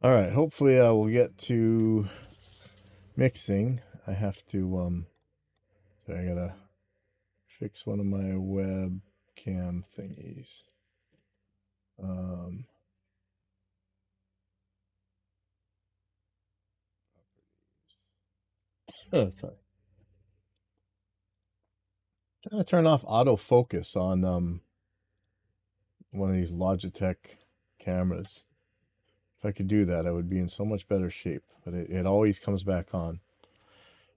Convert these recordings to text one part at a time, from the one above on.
All right, hopefully we'll get to mixing. I have to I gotta fix one of my webcam thingies. Sorry. Trying to turn off autofocus on one of these Logitech cameras. If I could do that, I would be in so much better shape, but it always comes back on.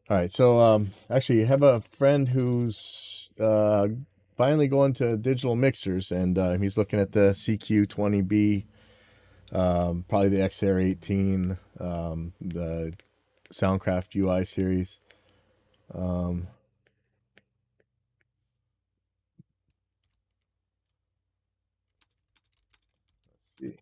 All right, so actually, I have a friend who's finally going to digital mixers, and he's looking at the CQ20B, probably the XR18, the Soundcraft UI series. Let's see.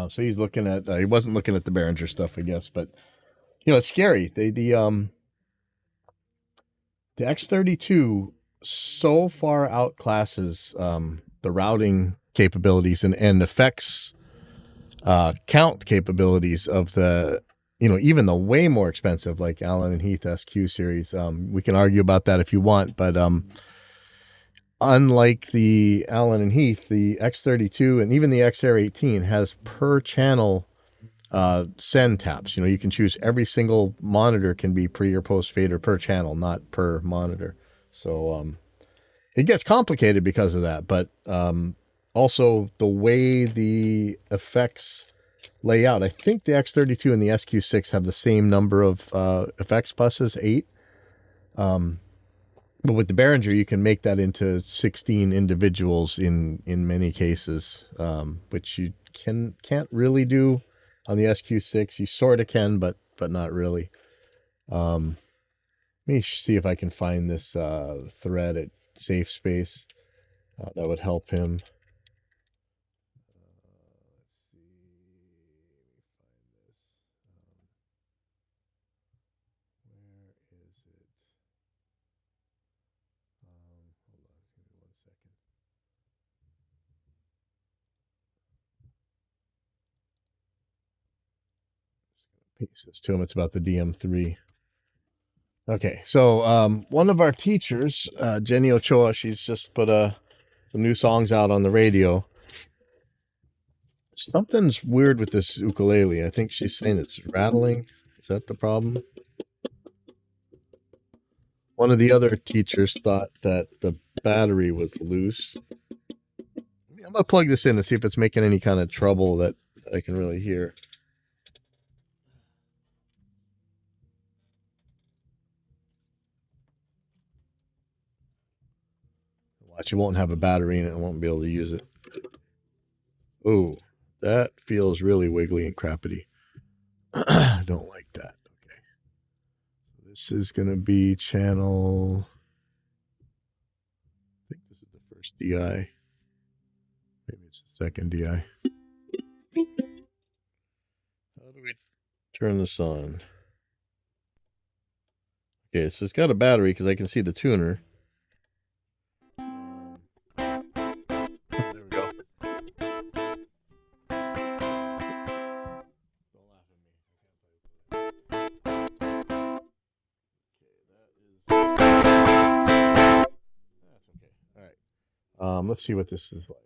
So he's looking at. He wasn't looking at the Behringer stuff, I guess, but it's scary. The X32 so far outclasses the routing capabilities and effects count capabilities of the even the way more expensive like Allen and Heath SQ series. We can argue about that if you want, but unlike the Allen and Heath, the X32 and even the XR18 has per channel send taps. You can choose every single monitor can be pre or post fader per channel, not per monitor. So it gets complicated because of that, but also the way the effects lay out. I think the X32 and the SQ6 have the same number of effects buses, 8. But with the Behringer, you can make that into 16 individuals in many cases, which you can't really do on the SQ6. You sort of can, but not really. Let me see if I can find this thread at Safe Space that would help him. Paste this to him. It's about the DM3. Okay, so one of our teachers, Jenny Ochoa, she's just put some new songs out on the radio. Something's weird with this ukulele. I think she's saying it's rattling. Is that the problem? One of the other teachers thought that the battery was loose. I'm gonna plug this in and see if it's making any kind of trouble that I can really hear. Watch, it won't have a battery in it. I won't be able to use it. Oh, that feels really wiggly and crappity. I don't like that. Okay. This is going to be channel. I think this is the first DI. Maybe it's the second DI. How do we turn this on? Okay, so it's got a battery because I can see the tuner. Let's see what this is like.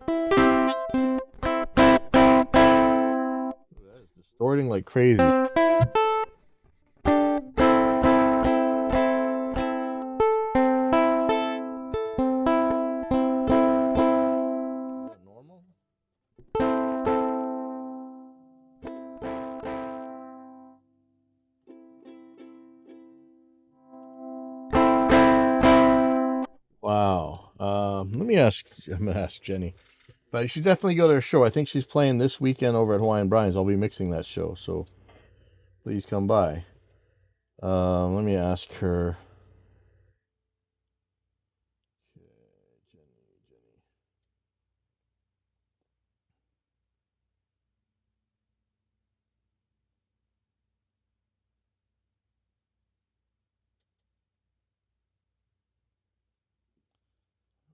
That is distorting like crazy. Wow. I'm gonna ask Jenny. But you should definitely go to her show. I think she's playing this weekend over at Hawaiian Brian's. I'll be mixing that show, so please come by. Let me ask her.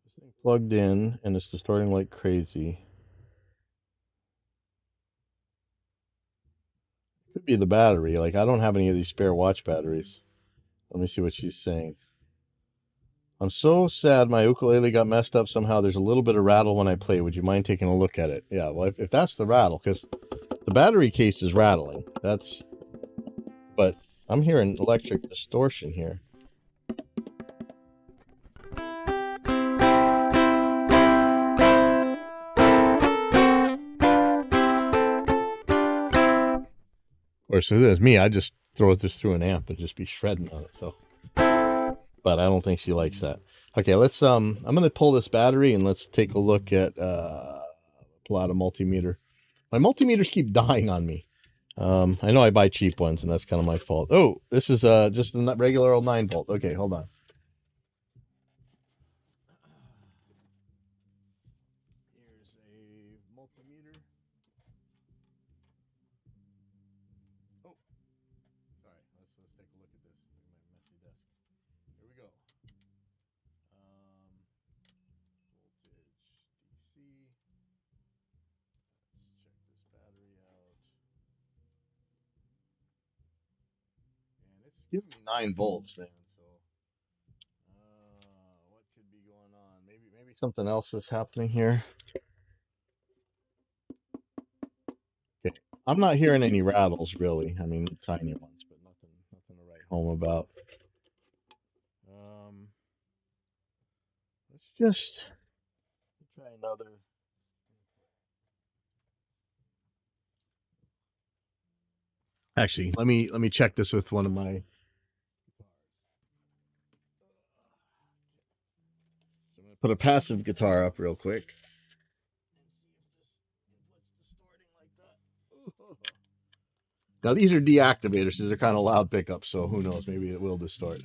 This thing plugged in and it's distorting like crazy. Could be the battery. Like, I don't have any of these spare watch batteries. Let me see what she's saying. I'm so sad my ukulele got messed up somehow. There's a little bit of rattle when I play. Would you mind taking a look at it? Yeah, well, if that's the rattle, because the battery case is rattling. But I'm hearing electric distortion here. Of course, if it's me, I just throw this through an amp and just be shredding on it. So, but I don't think she likes that. Okay, let's I'm gonna pull this battery and let's take a look at pull out a multimeter. My multimeters keep dying on me. I know I buy cheap ones and that's kind of my fault. Oh, this is just a regular old 9-volt. Okay, hold on. Here's a multimeter. Oh, sorry. Let's take a look at this. Look at my messy desk. Here we go. Voltage DC. Let's check this battery out. And it's giving me 9 volts, man. So, what could be going on? Maybe something else is happening here. Okay, I'm not hearing any rattles really. I mean, tiny ones, but nothing to write home about. Let's just try another. Actually, let me check this with one of my. So I'm gonna put a passive guitar up real quick. Now these are deactivators, so they're kind of loud pickups. So who knows? Maybe it will distort.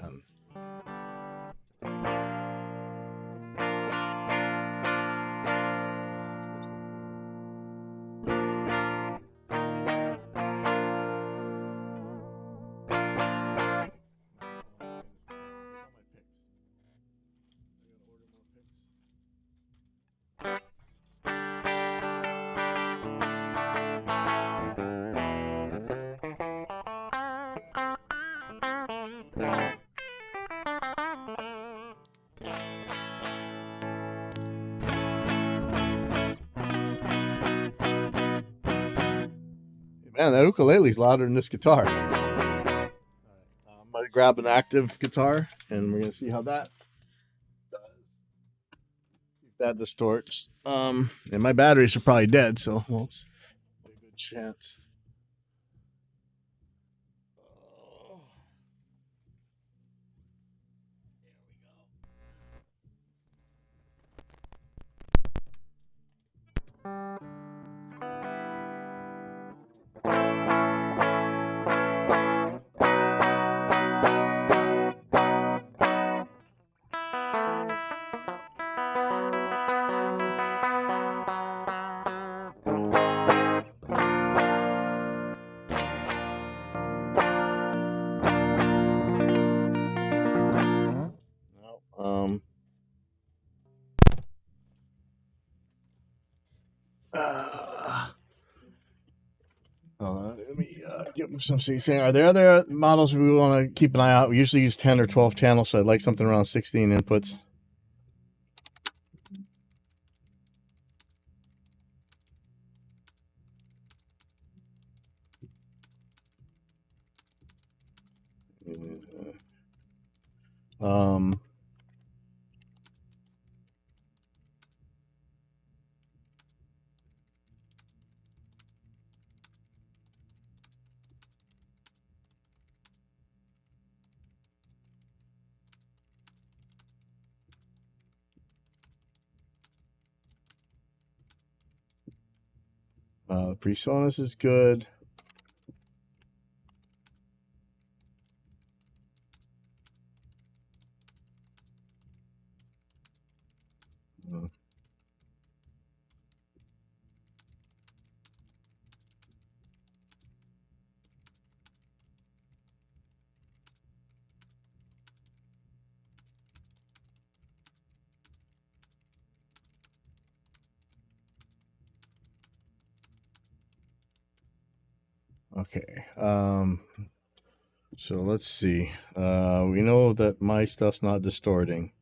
Man, that ukulele's louder than this guitar. All right, I'm gonna grab an active guitar, and we're gonna see how that does. See if that distorts. And my batteries are probably dead, so well, it's a good chance. No, let me give them some saying. Are there other models we want to keep an eye out? We usually use 10 or 12 channels, so I'd like something around 16 inputs. Um, PreSonus is good. Okay. So let's see. We know that my stuff's not distorting.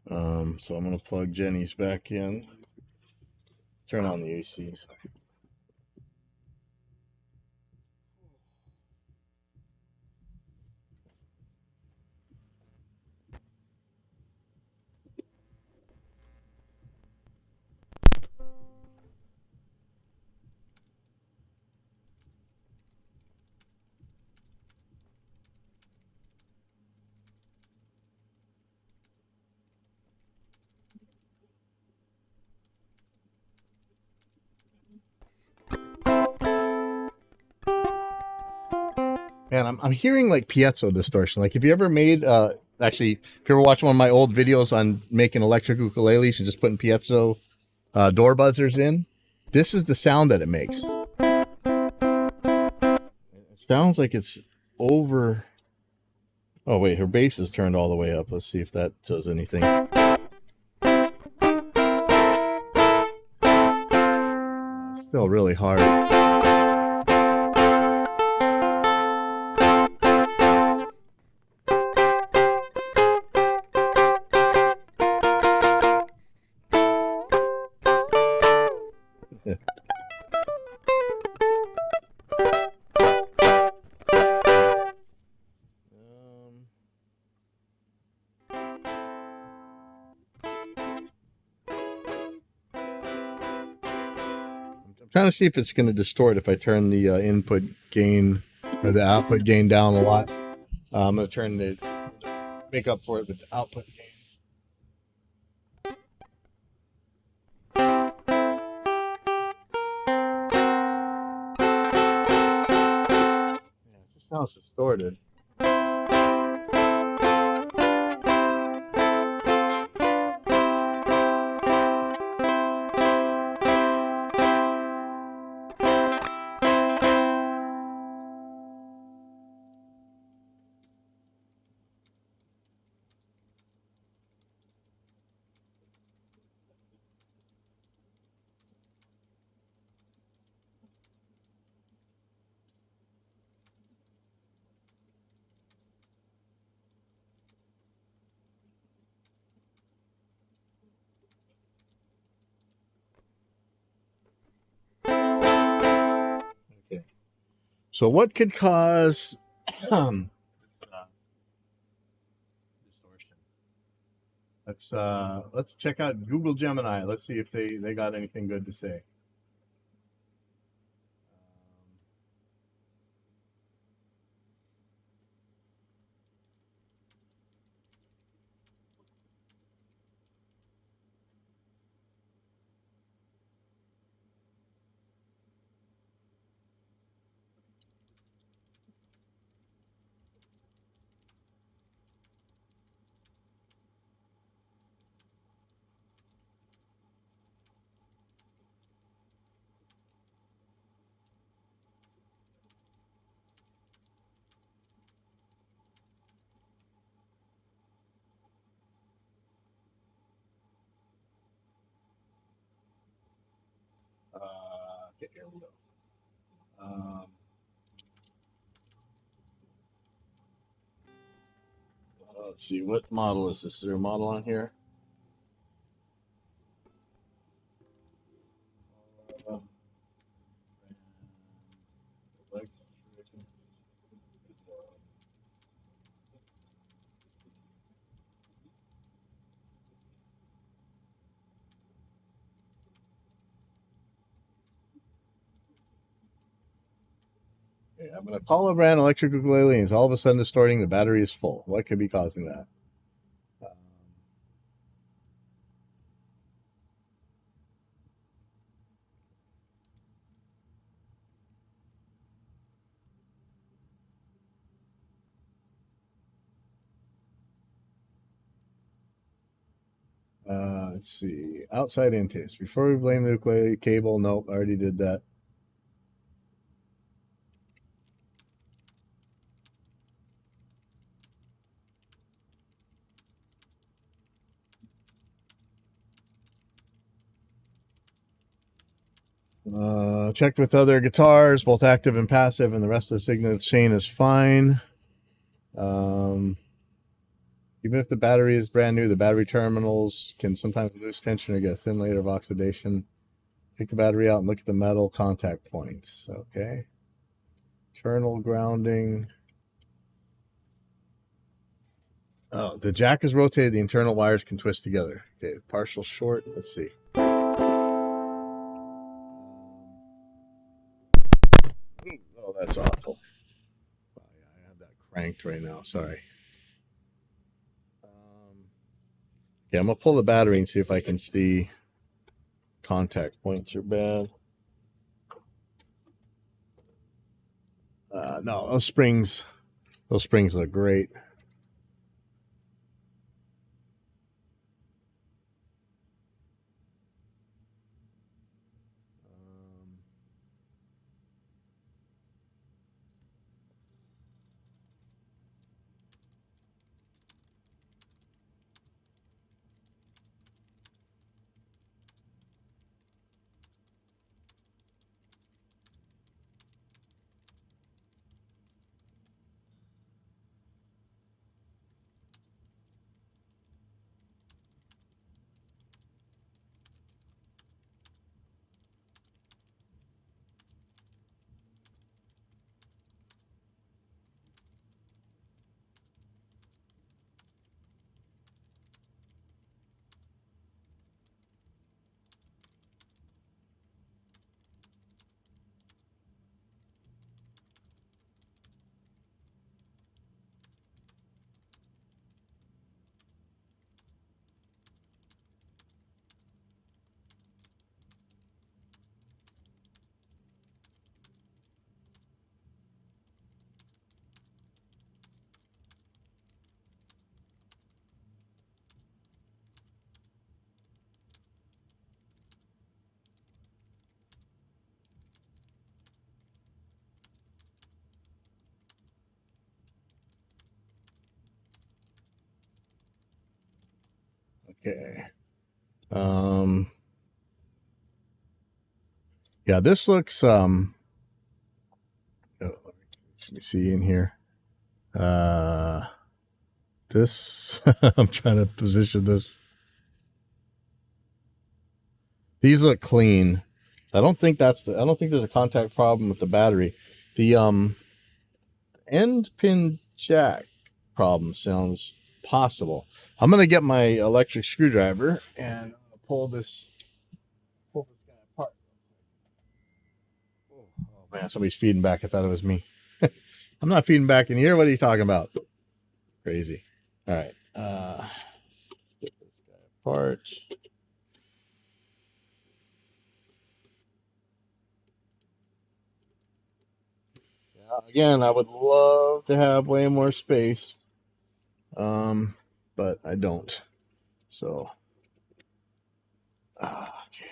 So I'm gonna plug Jenny's back in. Turn on the AC. Man, I'm hearing like piezo distortion. Like, if you ever made actually, if you ever watched one of my old videos on making electric ukuleles and just putting piezo door buzzers in, this is the sound that it makes. It sounds like it's over. Oh wait, her bass is turned all the way up. Let's see if that does anything. It's still really hard. Trying to see if it's going to distort if I turn the input gain or the output gain down a lot. I'm going to turn the make up for it with the output gain. Yeah, it just sounds distorted. Okay. So what could cause distortion? Let's check out Google Gemini. Let's see if they got anything good to say. Okay, here we go. Let's see, what model is this? Is there a model on here? I'm going to call a brand electric ukulele and it's all of a sudden distorting. The battery is full. What could be causing that? let's see. Outside intake. Before we blame the nuclear cable, nope, I already did that. Checked with other guitars, both active and passive, and the rest of the signal chain is fine. Even if the battery is brand new, the battery terminals can sometimes lose tension or get a thin layer of oxidation. Take the battery out and look at the metal contact points. Okay. Internal grounding. Oh, the jack is rotated. The internal wires can twist together. Okay, partial short. Let's see. Oh, that's awful. Oh, yeah, I have that cranked right now. Sorry. Okay, I'm going to pull the battery and see if I can see contact points are bad. No, those springs look great. Okay. Yeah, this looks let me see in here. This I'm trying to position this. These look clean. I don't think there's a contact problem with the battery. The end pin jack problem sounds possible. I'm gonna get my electric screwdriver and pull this guy apart. Oh man, somebody's feeding back. I thought it was me. I'm not feeding back in here. What are you talking about? Crazy. All right. Get this guy apart. Again, I would love to have way more space, but I don't. So, okay.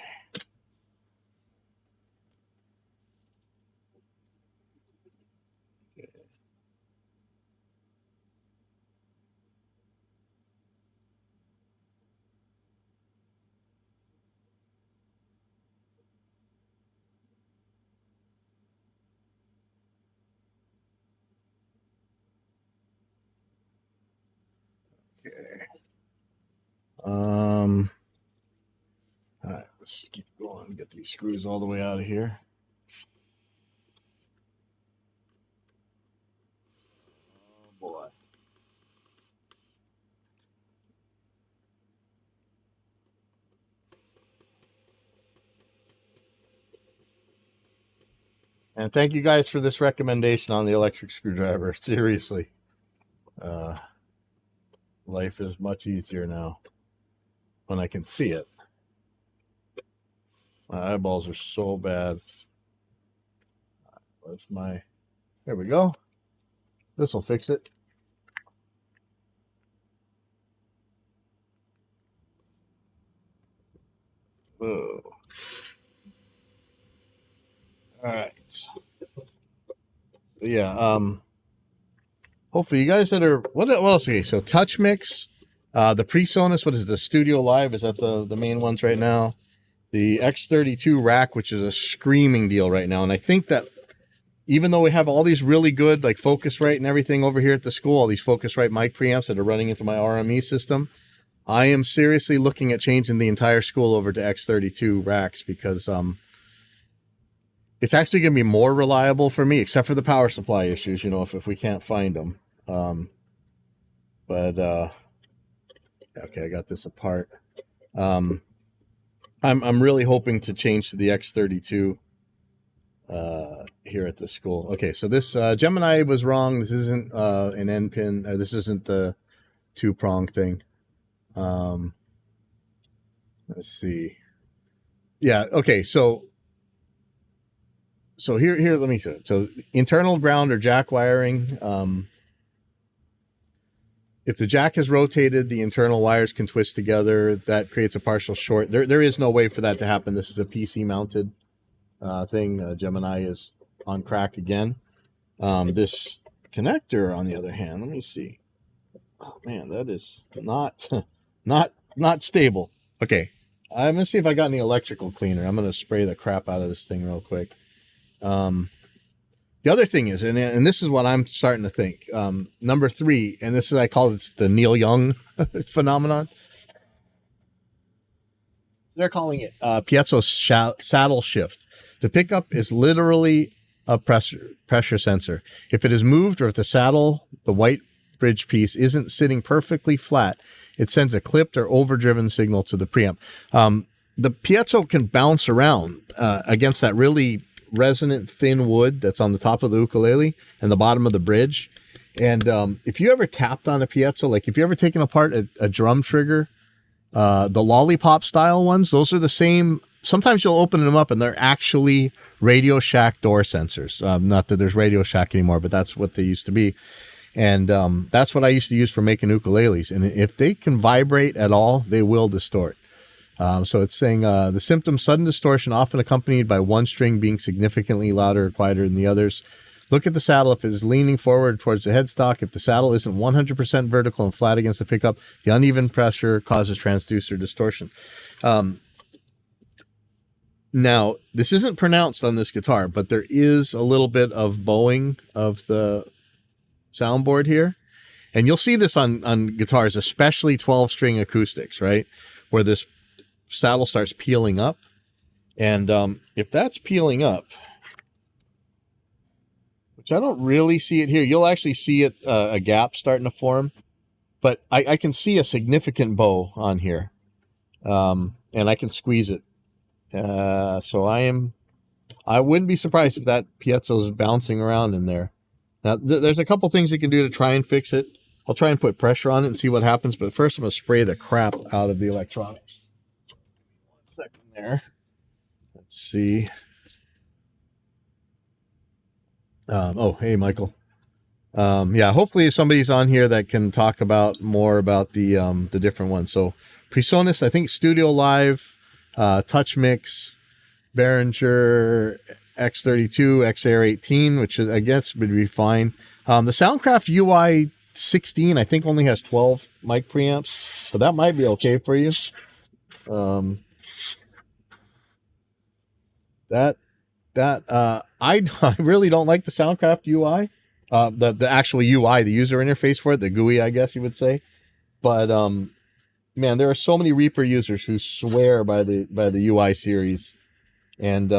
Okay. All right, let's keep going. Get these screws all the way out of here. Oh boy. And thank you guys for this recommendation on the electric screwdriver. Seriously. Life is much easier now when I can see it. My eyeballs are so bad. Where's my... There we go. This will fix it. Whoa. All right. Yeah. Hopefully you guys that are what else? Okay, so Touch Mix, the PreSonus, what is it, the Studio Live? Is that the main ones right now? The X32 rack, which is a screaming deal right now, and I think that even though we have all these really good like Focusrite and everything over here at the school, all these Focusrite mic preamps that are running into my RME system, I am seriously looking at changing the entire school over to X32 racks because it's actually going to be more reliable for me, except for the power supply issues, you know, if we can't find them. Okay, I got this apart. I'm really hoping to change to the X32 here at the school. Okay, so this Gemini was wrong. This isn't an N pin. This isn't the 2-prong thing. Let's see. Yeah. Okay. So here, let me see. So internal ground or jack wiring. If the jack is rotated, the internal wires can twist together. That creates a partial short. There is no way for that to happen. This is a PC mounted thing. Gemini is on crack again. This connector, on the other hand, let me see. Oh man, that is not stable. Okay, I'm gonna see if I got any electrical cleaner. I'm gonna spray the crap out of this thing real quick. The other thing is, and this is what I'm starting to think. Number 3, and this is, I call it the Neil Young phenomenon. They're calling it piezo saddle shift. The pickup is literally a pressure sensor. If it is moved, or if the saddle, the white bridge piece, isn't sitting perfectly flat, it sends a clipped or overdriven signal to the preamp. The piezo can bounce around against that really resonant thin wood that's on the top of the ukulele and the bottom of the bridge. And if you ever tapped on a piezo, like if you ever taken apart a drum trigger, the lollipop style ones, those are the same. Sometimes you'll open them up and they're actually Radio Shack door sensors. Not that there's Radio Shack anymore, but that's what they used to be. And that's what I used to use for making ukuleles. And if they can vibrate at all, they will distort. So it's saying the symptoms: sudden distortion, often accompanied by one string being significantly louder or quieter than the others. Look at the saddle. If it is leaning forward towards the headstock, if the saddle isn't 100% vertical and flat against the pickup, the uneven pressure causes transducer distortion. Now, this isn't pronounced on this guitar, but there is a little bit of bowing of the soundboard here. And you'll see this on guitars, especially 12-string acoustics, right? Where this saddle starts peeling up. And if that's peeling up, which I don't really see it here, you'll actually see it, a gap starting to form. But I can see a significant bow on here. And I can squeeze it. So I wouldn't be surprised if that piezo is bouncing around in there. Now, there's a couple things you can do to try and fix it. I'll try and put pressure on it and see what happens. But first, I'm going to spray the crap out of the electronics. 1 second there. Let's see. Oh, hey, Michael. Yeah, hopefully somebody's on here that can talk about more about the different ones. So PreSonus, I think Studio Live, Touch Mix, Behringer X32, XR18, which is, I guess would be fine. The Soundcraft UI 16, I think, only has 12 mic preamps, so that might be okay for you. I really don't like the Soundcraft UI, the actual UI, the user interface for it, the GUI, I guess you would say. But man, there are so many Reaper users who swear by the UI series, and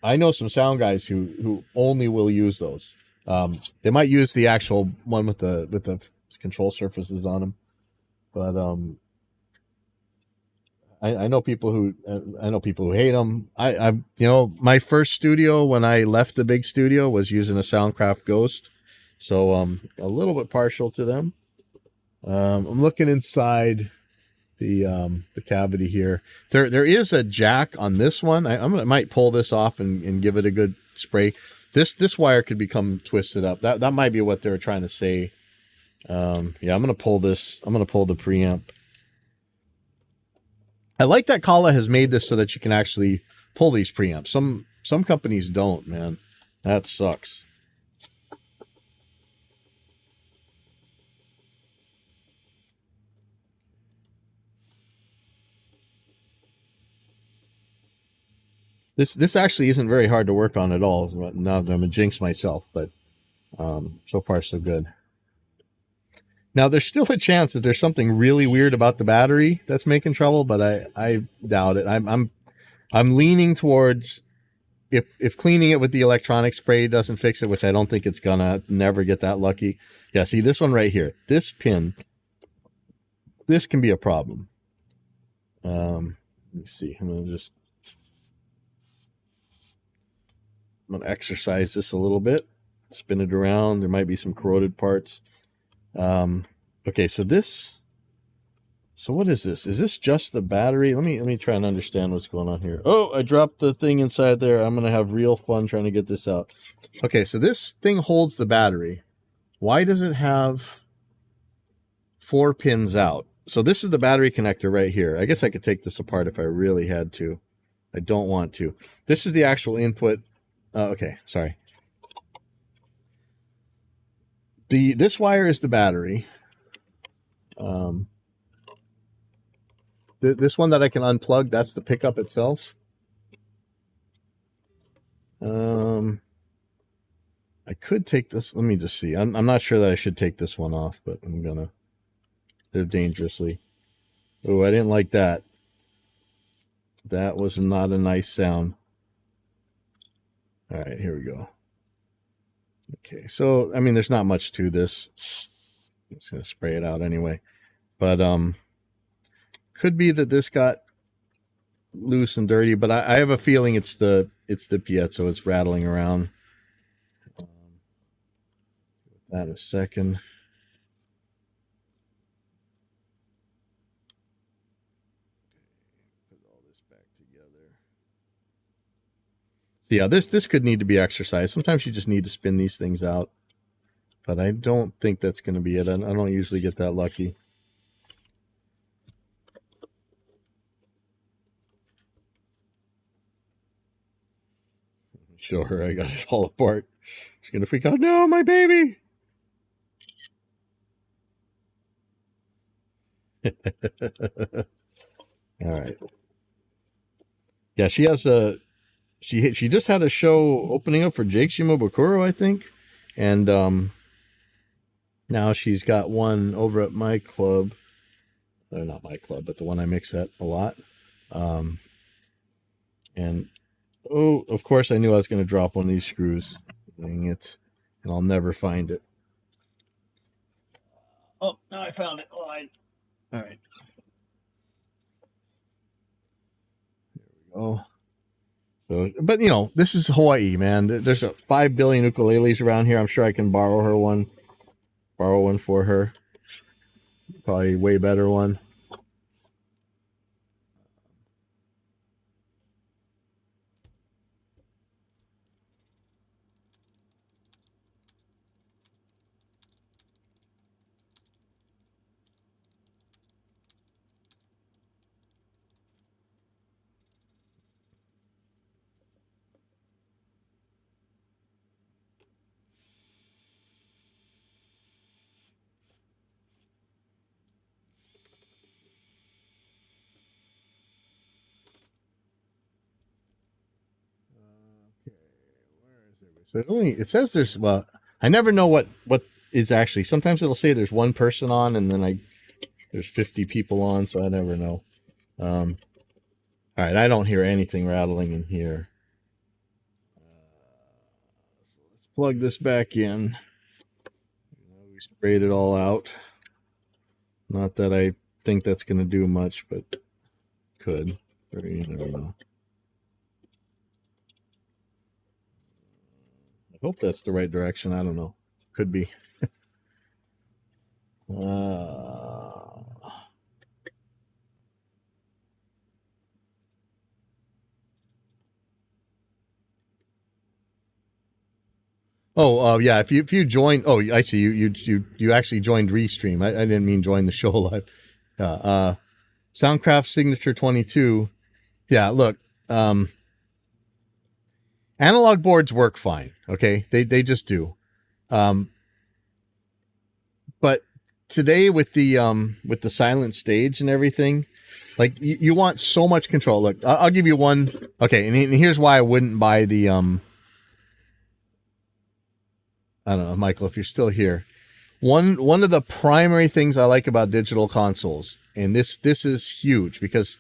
I know some sound guys who only will use those. They might use the actual one with the control surfaces on them, but I know people who hate them. I my first studio when I left the big studio was using a Soundcraft Ghost, so I'm a little bit partial to them. I'm looking inside the cavity here. There is a jack on this one. I might pull this off and give it a good spray. This wire could become twisted up. That might be what they're trying to say. Yeah, I'm gonna pull this. I'm gonna pull the preamp. I like that Kala has made this so that you can actually pull these preamps. Some companies don't, man. That sucks. This actually isn't very hard to work on at all. Now that I'm gonna jinx myself, but so far so good. Now there's still a chance that there's something really weird about the battery that's making trouble, but I doubt it. I'm leaning towards if cleaning it with the electronic spray doesn't fix it, which I don't think it's gonna, never get that lucky. Yeah, see this one right here. This pin, this can be a problem. Let me see. I'm gonna exercise this a little bit, spin it around. There might be some corroded parts. Okay, so what is this? Is this just the battery? Let me try and understand what's going on here. Oh, I dropped the thing inside there. I'm gonna have real fun trying to get this out. Okay, so this thing holds the battery. Why does it have 4 pins out? So this is the battery connector right here. I guess I could take this apart if I really had to. I don't want to. This is the actual input. Okay, sorry. This wire is the battery. This one that I can unplug, that's the pickup itself. I could take this. Let me just see. I'm not sure that I should take this one off, but I'm gonna live dangerously. Oh, I didn't like that. That was not a nice sound. All right, here we go. Okay, so I mean, there's not much to this. I'm just gonna spray it out anyway. But could be that this got loose and dirty, but I have a feeling it's the piezo. It's rattling around. That in a second. Put all this back together. So yeah, this could need to be exercised. Sometimes you just need to spin these things out, but I don't think that's going to be it. I don't usually get that lucky. Show her I got it all apart. She's gonna freak out. No, my baby. All right. Yeah, she has a she just had a show opening up for Jake Shimabukuro, I think, and now she's got one over at my club. Or not my club, but the one I mix at a lot. And oh, of course, I knew I was going to drop one of these screws. Dang it. And I'll never find it. Oh, now I found it. All right. There we go. So, but you know, this is Hawaii, man. There's 5 billion ukuleles around here. I'm sure I can borrow one for her. Probably a way better one. So it says there's, well, I never know what is actually. Sometimes it'll say there's one person on, and then there's 50 people on, so I never know. All right, I don't hear anything rattling in here. So let's plug this back in. We sprayed it all out. Not that I think that's going to do much, but could. You never know. I hope that's the right direction. I don't know. Could be. Yeah. If you join, oh, I see you actually joined Restream. I didn't mean join the show live. Soundcraft Signature 22. Yeah, look, analog boards work fine. Okay, they just do. But today with the silent stage and everything, like you want so much control. Look, I'll give you one. Okay, and here's why I wouldn't buy the I don't know, Michael, if you're still here. One of the primary things I like about digital consoles, and this is huge, because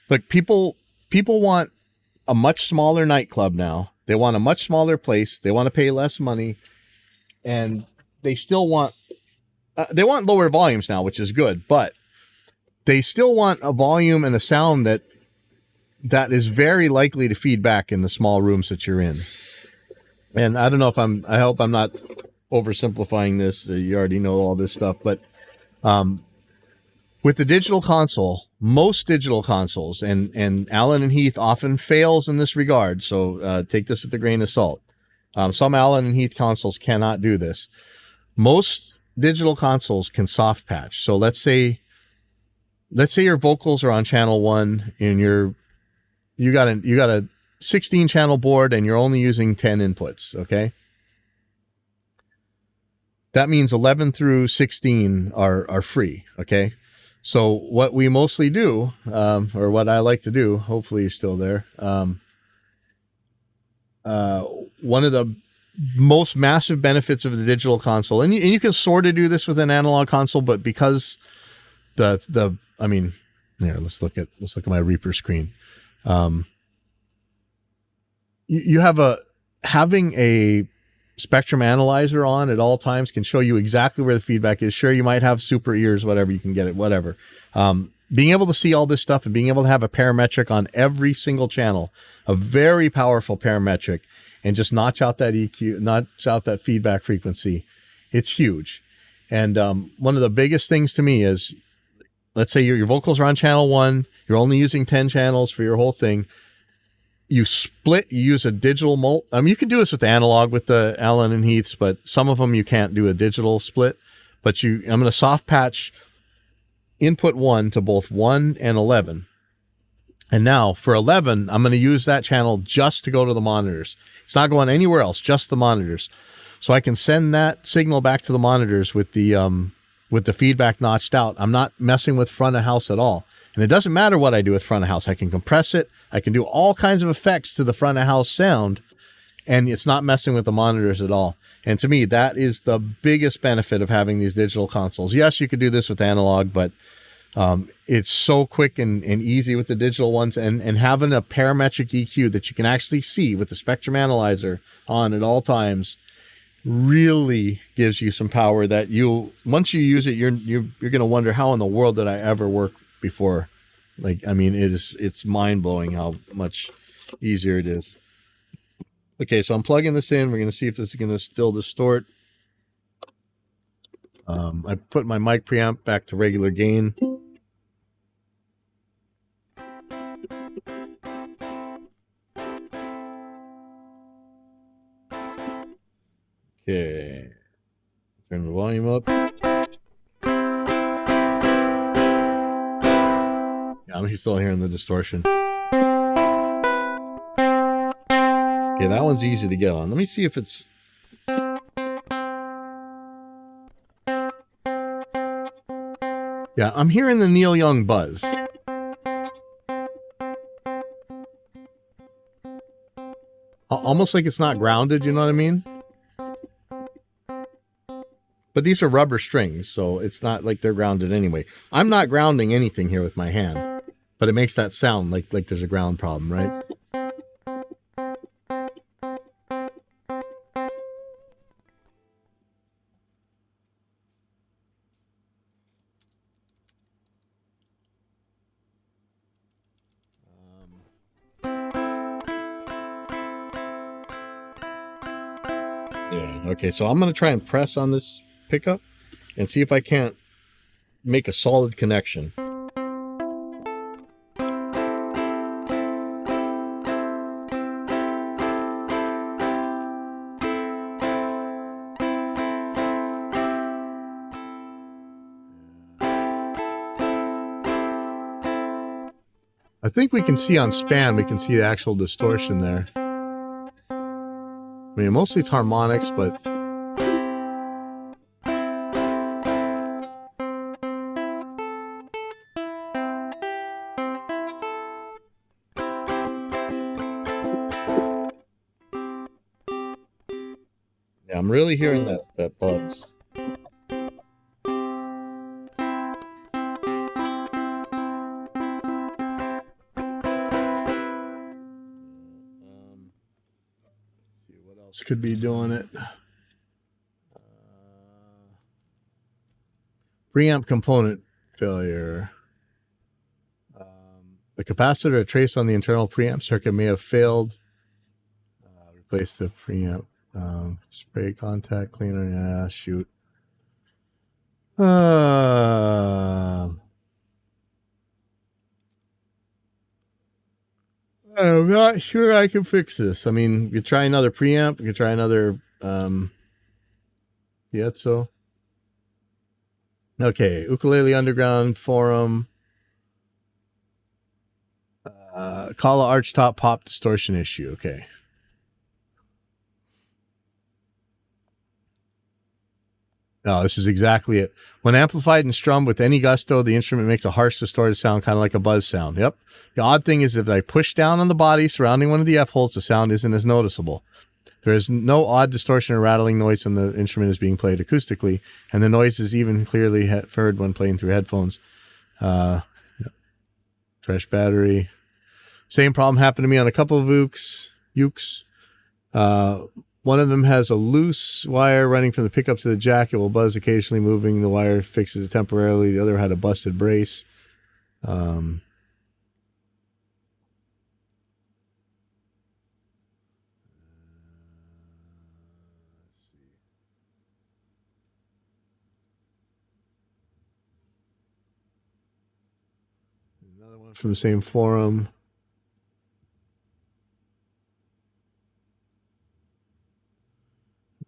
look, people want a much smaller nightclub now. They want a much smaller place. They want to pay less money, and they still want they want lower volumes now, which is good, but they still want a volume and a sound that is very likely to feed back in the small rooms that you're in. And I don't know if I hope I'm not oversimplifying this. You already know all this stuff, but with the digital console, most digital consoles, and Allen and Heath often fails in this regard, so take this with a grain of salt. Some Allen and Heath consoles cannot do this. Most digital consoles can soft patch. So let's say your vocals are on channel 1 and you got a 16 channel board and you're only using 10 inputs, okay? That means 11 through 16 are free, okay? So what we mostly do, or what I like to do, hopefully you're still there, one of the most massive benefits of the digital console, and you can sort of do this with an analog console, but because I mean, yeah, let's look at my Reaper screen. You have having a spectrum analyzer on at all times can show you exactly where the feedback is. Sure, you might have super ears, whatever, you can get it, whatever. Being able to see all this stuff and being able to have a parametric on every single channel, a very powerful parametric, and just notch out that EQ, notch out that feedback frequency, it's huge. And one of the biggest things to me is, let's say your vocals are on channel 1, you're only using 10 channels for your whole thing. You use a digital mult. You can do this with analog with the Allen and Heaths, but some of them you can't do a digital split. But I'm going to soft patch input 1 to both 1 and 11. And now for 11, I'm going to use that channel just to go to the monitors. It's not going anywhere else, just the monitors. So I can send that signal back to the monitors with the feedback notched out. I'm not messing with front of house at all. And it doesn't matter what I do with front of house. I can compress it. I can do all kinds of effects to the front of house sound, and it's not messing with the monitors at all. And to me, that is the biggest benefit of having these digital consoles. Yes, you could do this with analog, but it's so quick and easy with the digital ones, and having a parametric EQ that you can actually see with the spectrum analyzer on at all times really gives you some power that once you use it, you're going to wonder, how in the world did I ever work before? Like, I mean, it's mind-blowing how much easier it is. Okay, so I'm plugging this in. We're going to see if this is going to still distort. I put my mic preamp back to regular gain. Okay, turn the volume up. Yeah, I'm still hearing the distortion. Okay, that one's easy to get on. Let me see if it's... Yeah, I'm hearing the Neil Young buzz. Almost like it's not grounded, you know what I mean? But these are rubber strings, so it's not like they're grounded anyway. I'm not grounding anything here with my hand, but it makes that sound like there's a ground problem, right? Yeah, okay, so I'm going to try and press on this pickup and see if I can't make a solid connection. I think we can see on span, we can see the actual distortion there. I mean, mostly it's harmonics, but yeah, I'm really hearing that buzz. See what else could be doing it. Preamp component failure. The capacitor traced on the internal preamp circuit may have failed. Replace the preamp. Spray contact cleaner. Yeah, shoot. I'm not sure I can fix this. I mean, you could try another preamp. You could try another piezo. Okay, Ukulele Underground Forum. Kala archtop pop distortion issue. Okay. No, this is exactly it. When amplified and strummed with any gusto, the instrument makes a harsh, distorted sound, kind of like a buzz sound. Yep. The odd thing is if I push down on the body surrounding one of the F-holes, the sound isn't as noticeable. There is no odd distortion or rattling noise when the instrument is being played acoustically, and the noise is even clearly heard when playing through headphones. Fresh battery. Same problem happened to me on a couple of ukes. One of them has a loose wire running from the pickup to the jack. It will buzz occasionally. Moving the wire fixes it temporarily. The other had a busted brace. Another one from the same forum.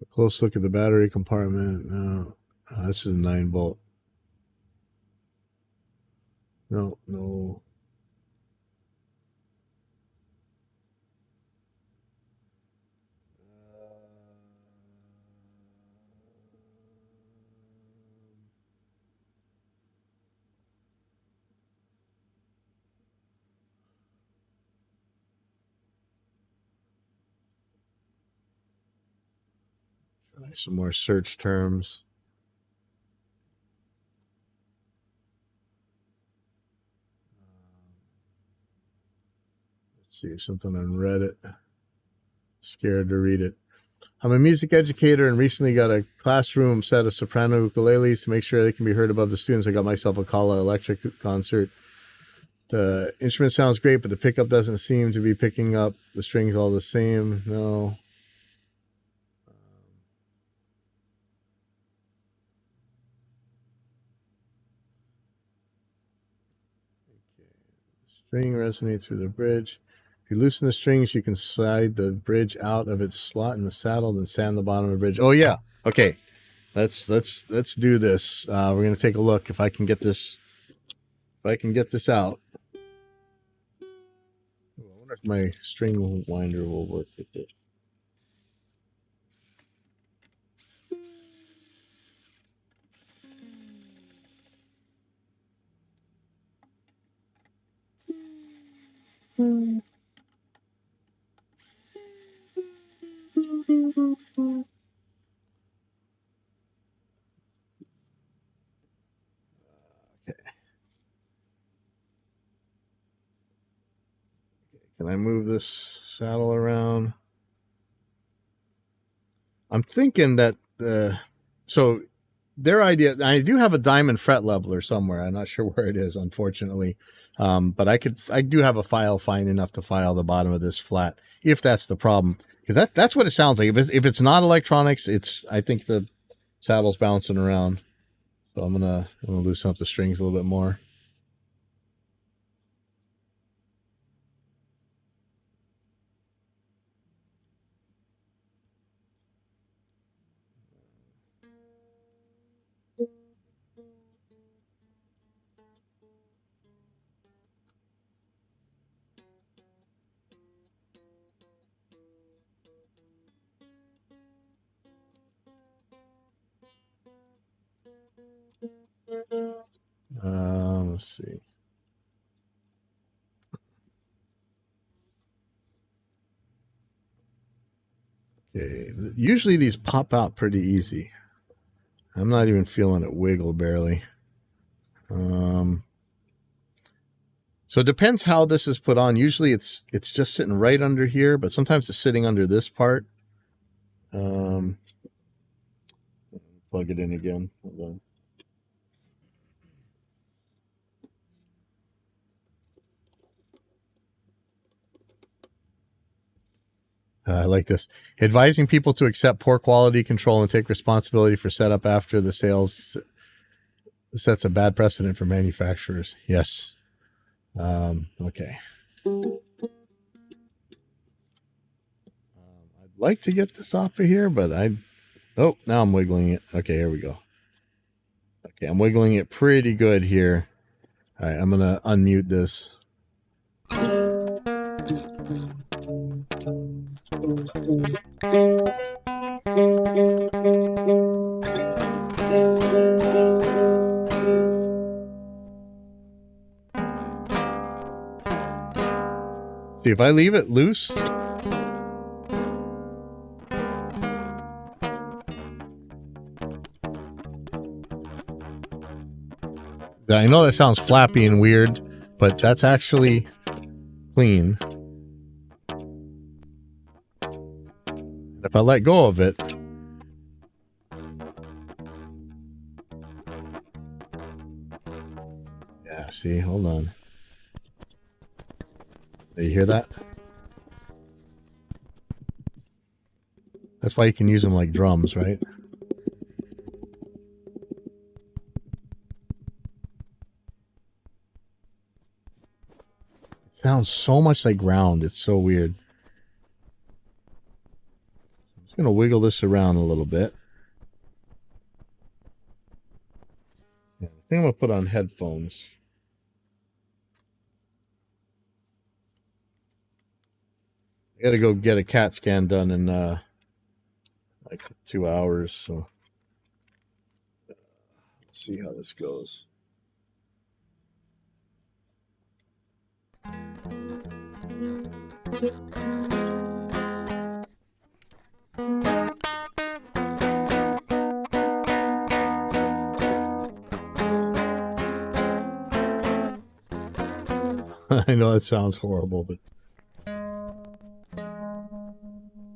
A close look at the battery compartment. No, this is a 9-volt. No. Try some more search terms. Let's see, something on Reddit. Scared to read it. I'm a music educator and recently got a classroom set of soprano ukuleles to make sure they can be heard above the students. I got myself a Kala electric concert. The instrument sounds great, but the pickup doesn't seem to be picking up the strings all the same. No. Okay. String resonates through the bridge. If you loosen the strings, you can slide the bridge out of its slot in the saddle, then sand the bottom of the bridge. Oh yeah. Okay. Let's do this. We're gonna take a look if I can get this. If I can get this out. I wonder if my string winder will work with this. Can I move this saddle around? I'm thinking that so their idea, I do have a diamond fret leveler somewhere. I'm not sure where it is, unfortunately. But I do have a file fine enough to file the bottom of this flat if that's the problem. Because that's what it sounds like. If it's not electronics, I think the saddle's bouncing around. So I'm gonna loosen up the strings a little bit more. Let's see. Okay, usually these pop out pretty easy. I'm not even feeling it wiggle barely. So it depends how this is put on. Usually it's just sitting right under here, but sometimes it's sitting under this part. Plug it in again. Hold on. I like this. Advising people to accept poor quality control and take responsibility for setup after the sales sets a bad precedent for manufacturers. Yes. Okay. I'd like to get this off of here, but oh, now I'm wiggling it. Okay, here we go. Okay, I'm wiggling it pretty good here. All right, I'm going to unmute this. See, if I leave it loose, I know that sounds flappy and weird, but that's actually clean. If I let go of it, yeah, see, hold on. Do you hear that? That's why you can use them like drums, right? It sounds so much like ground. It's so weird. I'm just going to wiggle this around a little bit. Yeah, I think I'm going to put on headphones. I got to go get a CAT scan done in like 2 hours, so let's see how this goes. I know that sounds horrible, but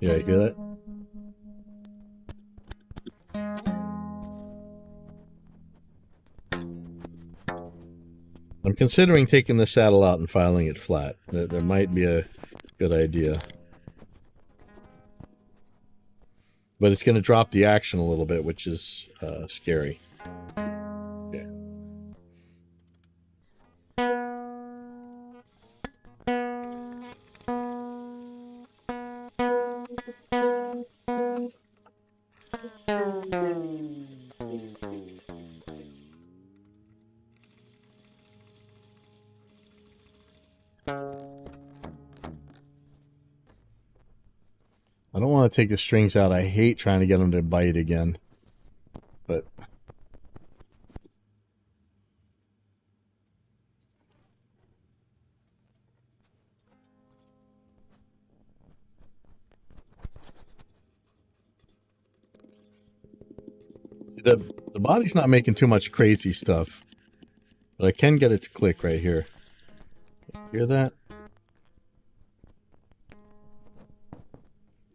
yeah, you hear that? I'm considering taking the saddle out and filing it flat. There might be a good idea. But it's going to drop the action a little bit, which is scary. Okay. I don't want to take the strings out. I hate trying to get them to bite again. But the body's not making too much crazy stuff. But I can get it to click right here. Hear that?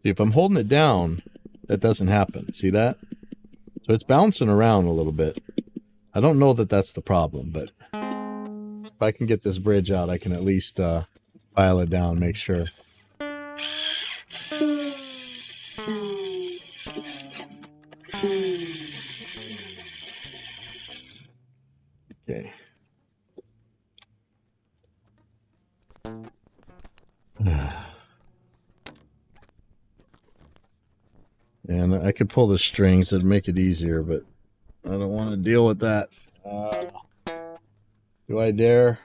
See, if I'm holding it down, that doesn't happen. See that? So it's bouncing around a little bit. I don't know that that's the problem, but if I can get this bridge out, I can at least file it down, make sure. Okay. And I could pull the strings, it'd make it easier, but I don't want to deal with that. Do I dare?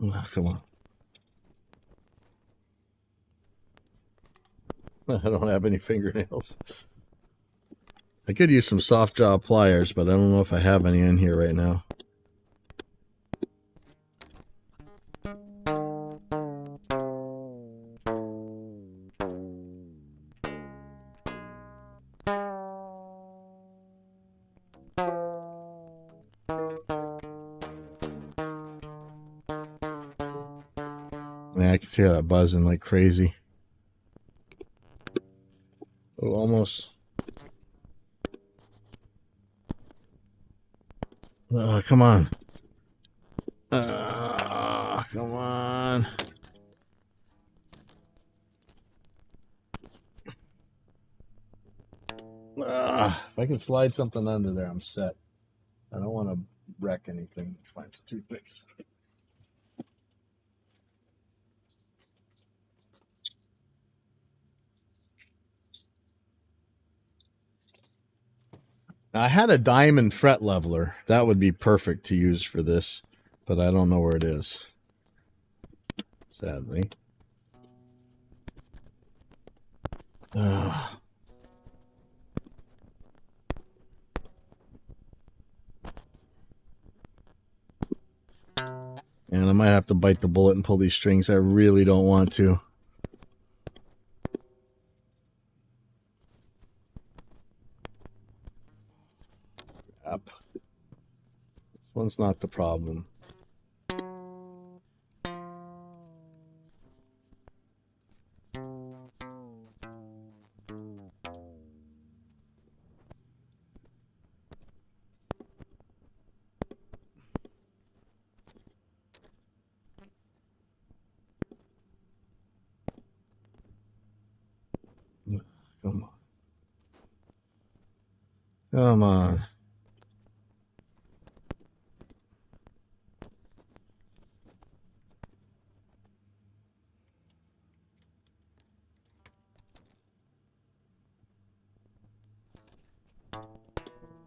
Oh, come on. I don't have any fingernails. I could use some soft jaw pliers, but I don't know if I have any in here right now. Yeah, I can hear that buzzing like crazy. Oh, almost. Come on. Come on. If I can slide something under there, I'm set. I don't want to wreck anything. Find some toothpicks. Now, I had a diamond fret leveler. That would be perfect to use for this, but I don't know where it is. Sadly. And I might have to bite the bullet and pull these strings. I really don't want to. Up. This one's not the problem. Come on. Come on.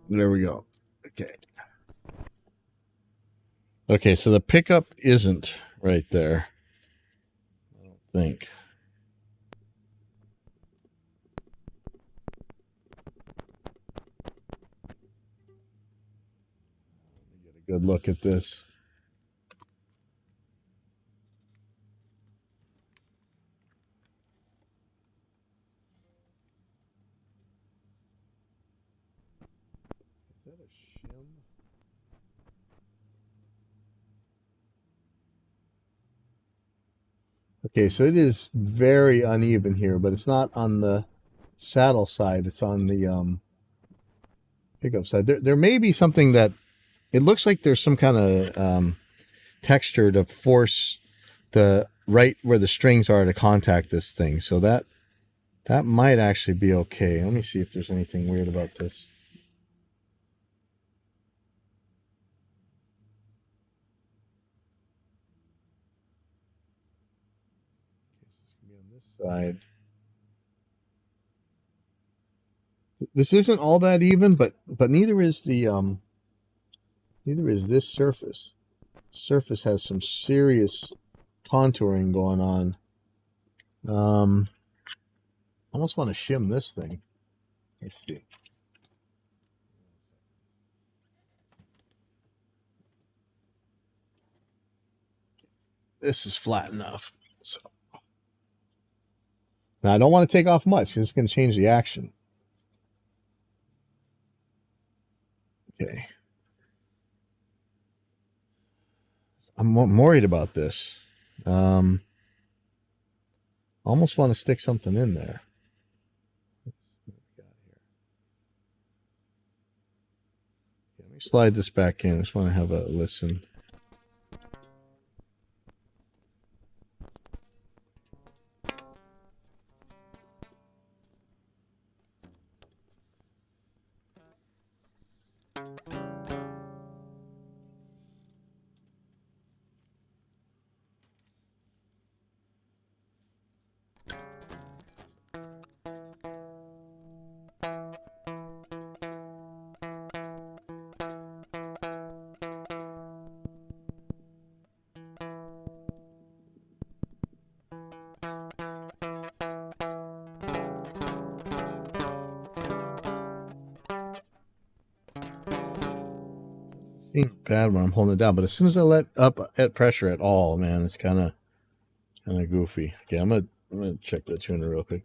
There we go. Okay. Okay, so the pickup isn't right there. I don't think. Get a good look at this. Is that a shim? Okay, so it is very uneven here, but it's not on the saddle side. It's on the pickup side. There may be something that it looks like there's some kind of texture to force the right where the strings are to contact this thing. So that might actually be okay. Let me see if there's anything weird about this. On this side. This isn't all that even, but neither is the neither is this surface. Surface has some serious contouring going on. I almost want to shim this thing. Let's see. This is flat enough. So now I don't want to take off much. It's going to change the action. Okay. I'm worried about this. Almost want to stick something in there. Let me slide this back in. I just want to have a listen. Ain't bad when I'm holding it down, but as soon as I let up at pressure at all, man, it's kind of goofy. Okay, I'm gonna check the tuner real quick.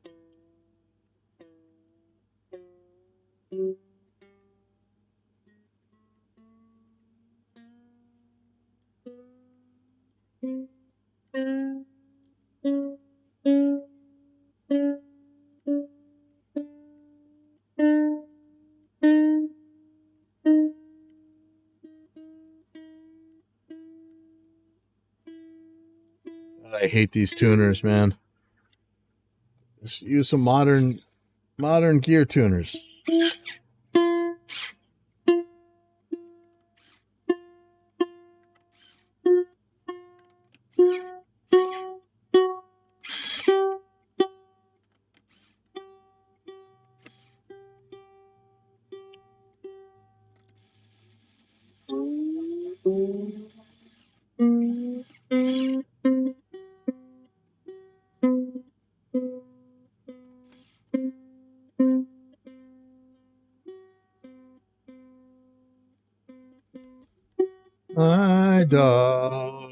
I hate these tuners, man. Just use some modern gear tuners. My dog.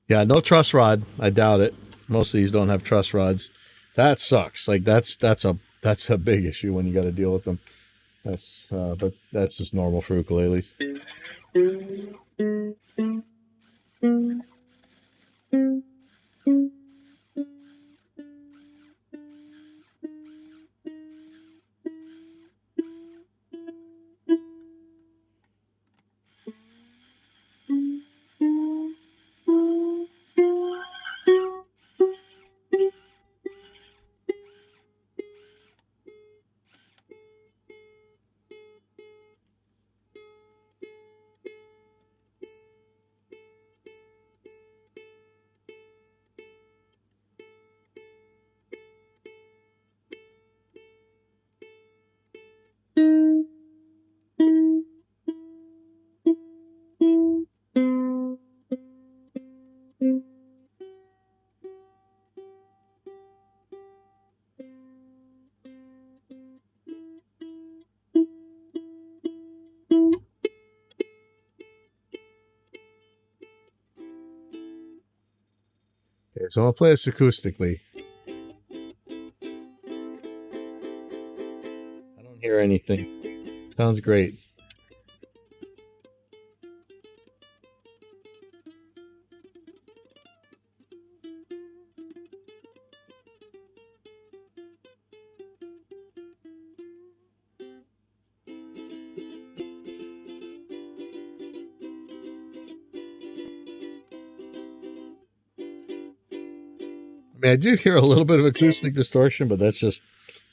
Yeah, no truss rod. I doubt it. Most of these don't have truss rods. That sucks. Like that's a big issue when you got to deal with them. But that's just normal for ukuleles. Okay, so I'll play this acoustically. I don't hear anything. Sounds great. I mean, I do hear a little bit of acoustic distortion, but that's just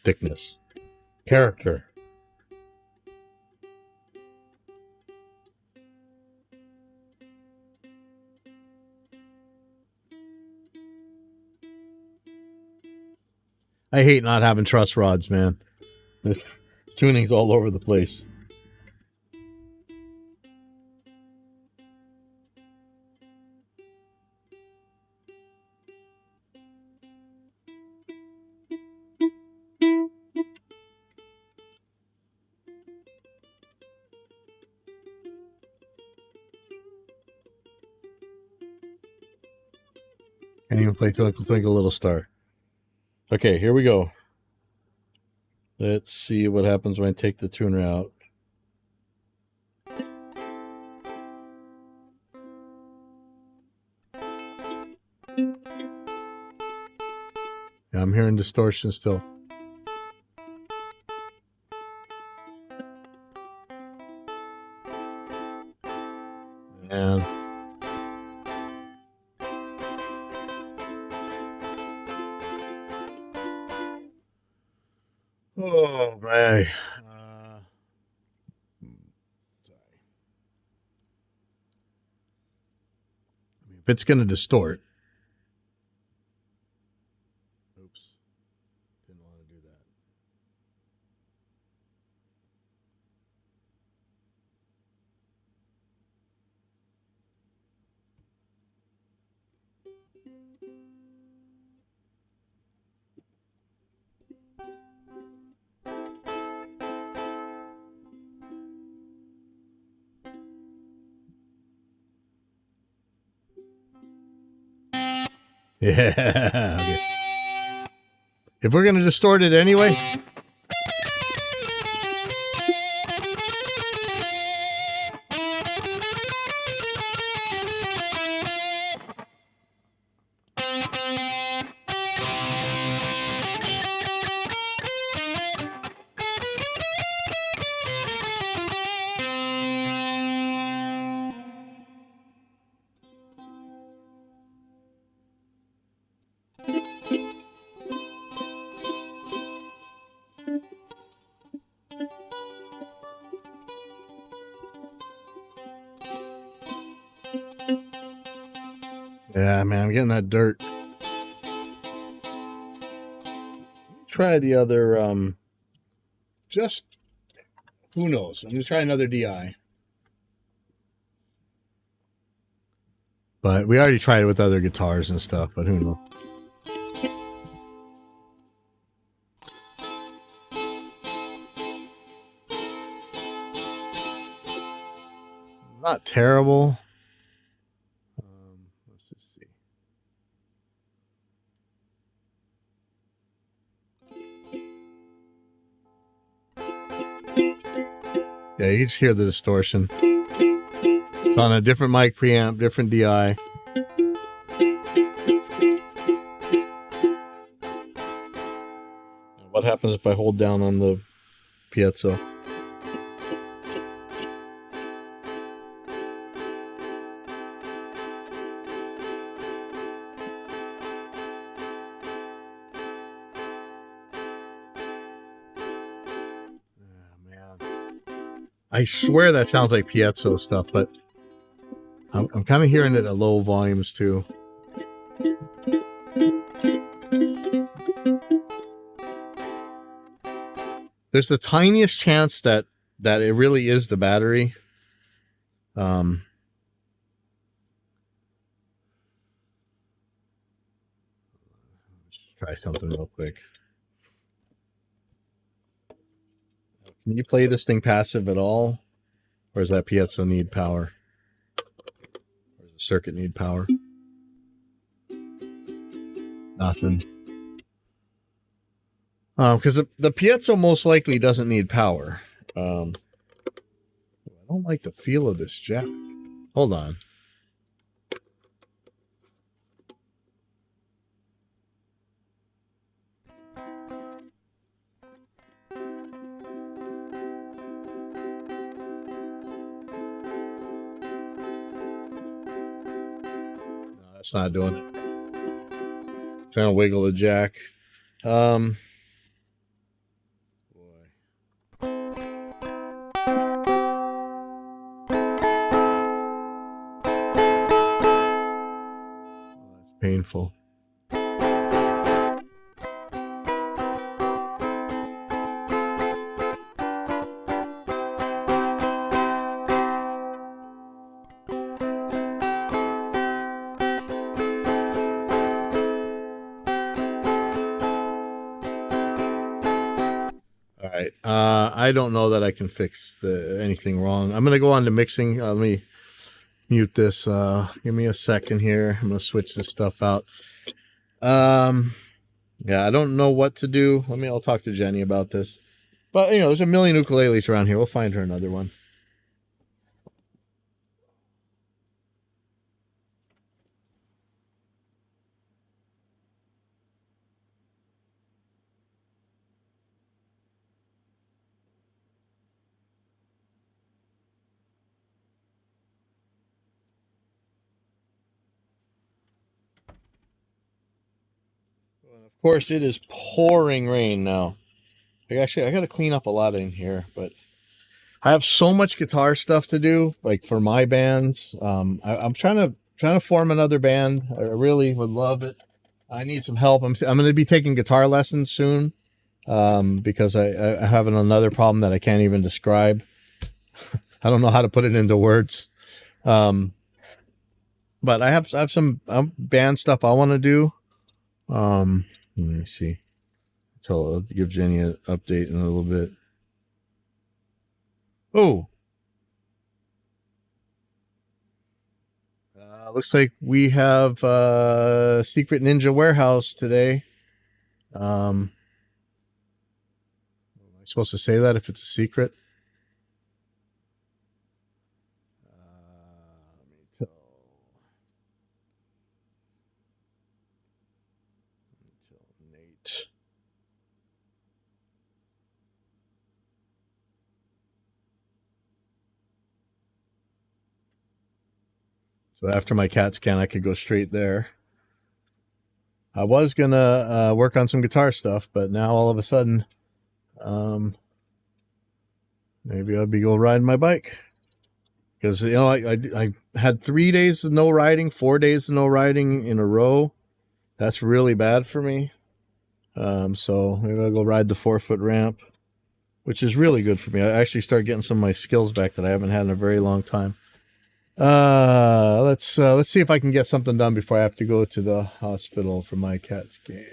thickness. Character. I hate not having truss rods, man. This tuning's all over the place. Can't even play Twinkle Twinkle Little Star. Okay, here we go. Let's see what happens when I take the tuner out. Yeah, I'm hearing distortion still. And oh man. Sorry. If it's going to distort. Oops. Didn't want to do that. Yeah. Okay. If we're going to distort it anyway. Yeah, man, I'm getting that dirt. Try the other, just, who knows? I'm going to try another DI. But we already tried it with other guitars and stuff, but who knows? Not terrible. Let's just see. Yeah, you can just hear the distortion. It's on a different mic preamp, different DI. What happens if I hold down on the piezo? I swear that sounds like piezo stuff, but I'm kind of hearing it at low volumes too. There's the tiniest chance that it really is the battery. Let's try something real quick. Can you play this thing passive at all? Or does that piezo need power? Or does the circuit need power? Nothing. Because the piezo most likely doesn't need power. I don't like the feel of this jack. Hold on. It's not doing it. Trying to wiggle the jack. Boy. Oh, that's painful. I don't know that I can fix anything wrong. I'm going to go on to mixing. Let me mute this. Give me a second here. I'm going to switch this stuff out. Yeah, I don't know what to do. I'll talk to Jenny about this. But, there's a million ukuleles around here. We'll find her another one. Of course, it is pouring rain now. Actually, I got to clean up a lot in here, but I have so much guitar stuff to do, like for my bands. I'm trying to form another band. I really would love it. I need some help. I'm going to be taking guitar lessons soon, because I have another problem that I can't even describe. I don't know how to put it into words. But I have some band stuff I want to do. Let me see. I'll give Jenny an update in a little bit. Oh, looks like we have Secret Ninja Warehouse today. Am I supposed to say that if it's a secret? Let me tell Nate. So after my CAT scan, I could go straight there. I was gonna work on some guitar stuff, but now all of a sudden, maybe I'll be go riding my bike. Because, you know, I had 3 days of no riding, 4 days of no riding in a row. That's really bad for me. So maybe I'll go ride the 4-foot ramp, which is really good for me. I actually start getting some of my skills back that I haven't had in a very long time. Let's see if I can get something done before I have to go to the hospital for my CAT scan.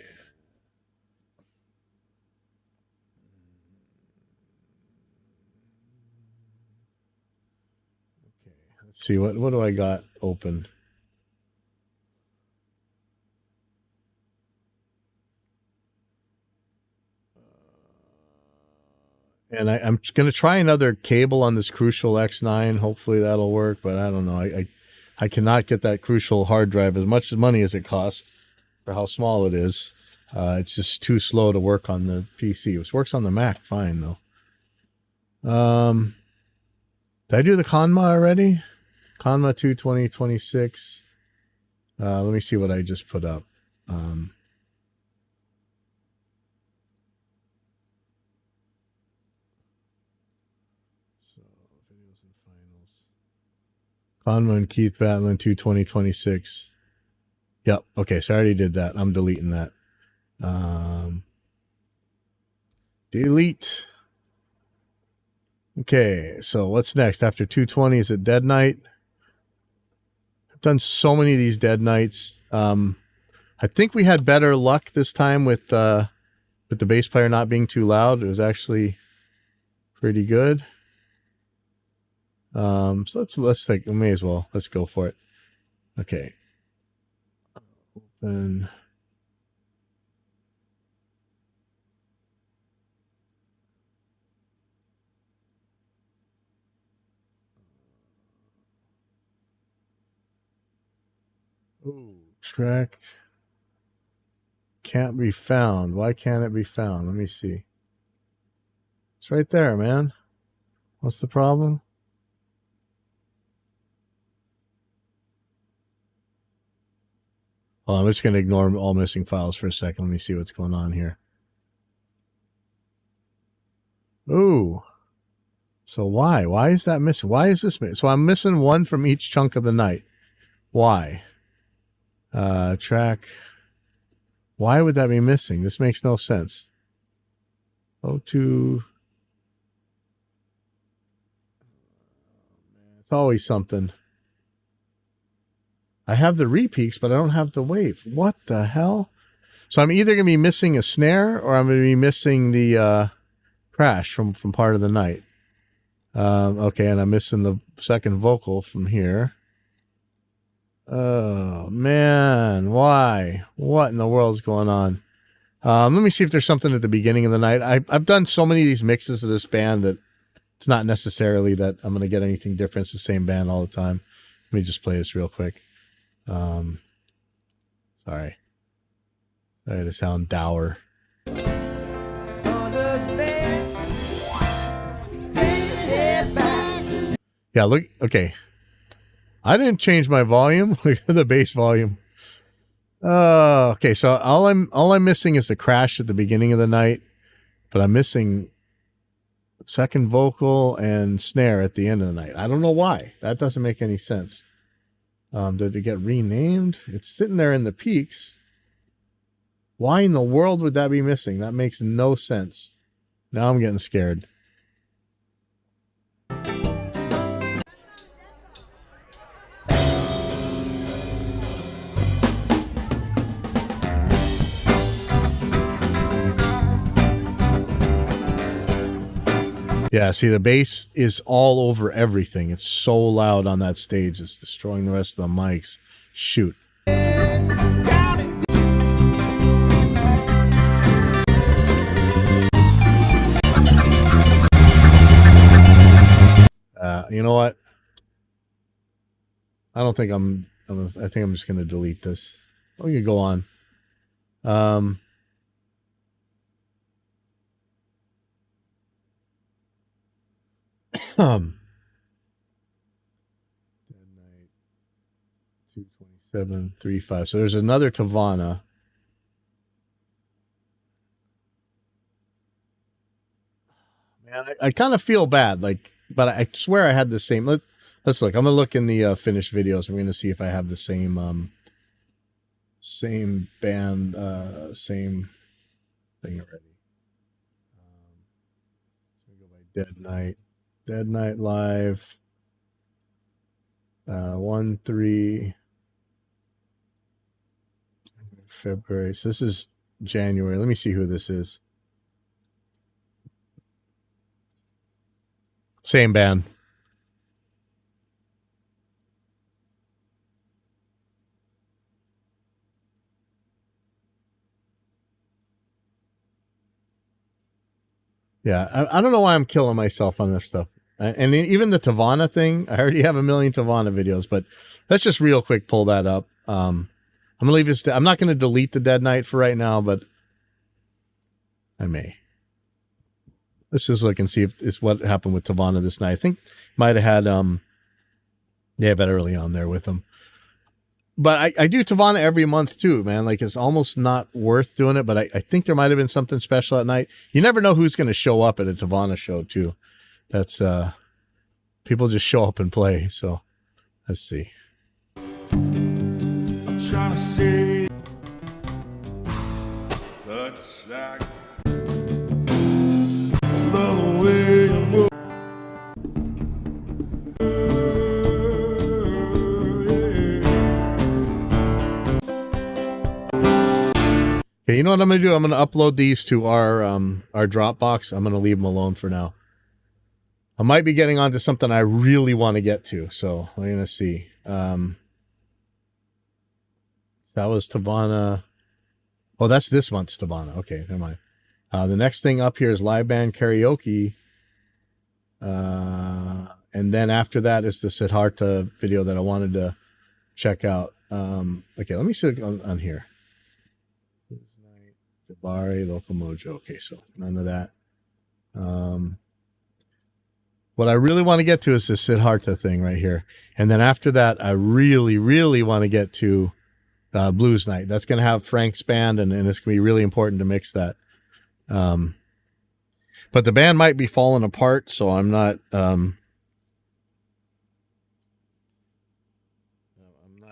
Okay, let's see what do I got open. And I'm going to try another cable on this Crucial X9. Hopefully that'll work, but I don't know. I cannot get that Crucial hard drive as much money as it costs for how small it is. It's just too slow to work on the PC. It works on the Mac fine, though. Did I do the Conma already? Conma 2 2026. Let me see what I just put up. Videos and finals. Conma and Keith Batlin 2 2026. Yep. Okay, so I already did that. I'm deleting that. Delete. Okay, so what's next? After 220, is it Dead Night? I've done so many of these Dead Nights. I think we had better luck this time with the bass player not being too loud. It was actually pretty good. So let's think. We may as well. Let's go for it. Okay. Open. Ooh, track can't be found. Why can't it be found? Let me see. It's right there, man. What's the problem? Well, I'm just going to ignore all missing files for a second. Let me see what's going on here. Ooh. So why? Why is that missing? Why is this missing? So I'm missing one from each chunk of the night. Why? Track. Why would that be missing? This makes no sense. O2. It's always something. I have the repeats, but I don't have the wave. What the hell? So I'm either going to be missing a snare or I'm going to be missing the crash from part of the night. Okay, and I'm missing the second vocal from here. Oh, man. Why? What in the world is going on? Let me see if there's something at the beginning of the night. I've done so many of these mixes of this band that it's not necessarily that I'm going to get anything different. It's the same band all the time. Let me just play this real quick. Sorry to sound dour. Yeah, look, okay. I didn't change my volume. Look at the bass volume. Okay, so all I'm missing is the crash at the beginning of the night, but I'm missing second vocal and snare at the end of the night. I don't know why. That doesn't make any sense. Did it get renamed? It's sitting there in the peaks. Why in the world would that be missing? That makes no sense. Now I'm getting scared. Yeah, see, the bass is all over everything. It's so loud on that stage. It's destroying the rest of the mics. Shoot. You know what? I don't think I think I'm just going to delete this. We can go on. Dead Night 227.35. So there's another Tavana. Man, I kind of feel bad, like, but I swear I had the same. Let's look. I'm gonna look in the finished videos. I'm gonna see if I have the same same band, same thing already. Go by Dead Night Live. 1-3 February. So this is January. Let me see who this is. Same band. Yeah, I don't know why I'm killing myself on this stuff. And even the Tavana thing, I already have a million Tavana videos, but let's just real quick pull that up. I'm gonna leave this. I'm not gonna delete the Dead Night for right now, but I may. Let's just look and see if it's what happened with Tavana this night. I think might have had yeah, bet early on there with them. But I do Tavana every month too, man. Like, it's almost not worth doing it, but I think there might have been something special at night. You never know who's going to show up at a Tavana show too. That's people just show up and play. So let's see. I'm trying to see touch like the way you move. Okay, you know what I'm going to do? I'm going to upload these to our Dropbox. I'm going to leave them alone for now. I might be getting onto something I really want to get to, so we're going to see. That was Tavana. Oh, that's this month's Tavana. Okay, never mind. The next thing up here is live band karaoke. And then after that is the Siddhartha video that I wanted to check out. Okay, let me see on here. Jabari, Local Mojo. Okay, so none of that. What I really want to get to is the Siddhartha thing right here. And then after that, I really, really want to get to Blues Night. That's going to have Frank's band, and it's going to be really important to mix that. But the band might be falling apart, so I'm not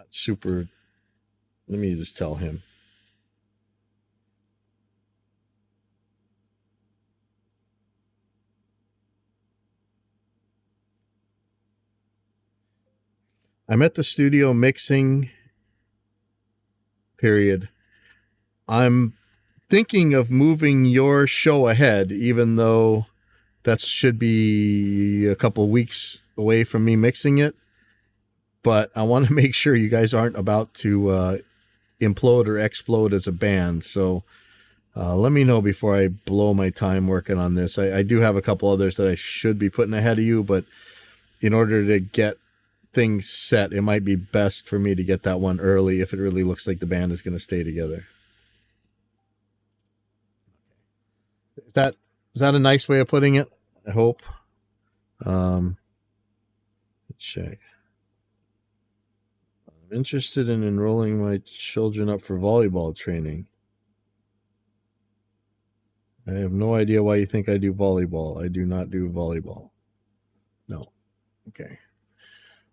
super. Let me just tell him. I'm at the studio mixing, period. I'm thinking of moving your show ahead, even though that should be a couple of weeks away from me mixing it. But I want to make sure you guys aren't about to implode or explode as a band. So let me know before I blow my time working on this. I do have a couple others that I should be putting ahead of you, but in order to get things set, it might be best for me to get that one early if it really looks like the band is going to stay together. Is that a nice way of putting it? I hope. Let's check. I'm interested in enrolling my children up for volleyball training. I have no idea why you think I do volleyball. I do not do volleyball. No. Okay.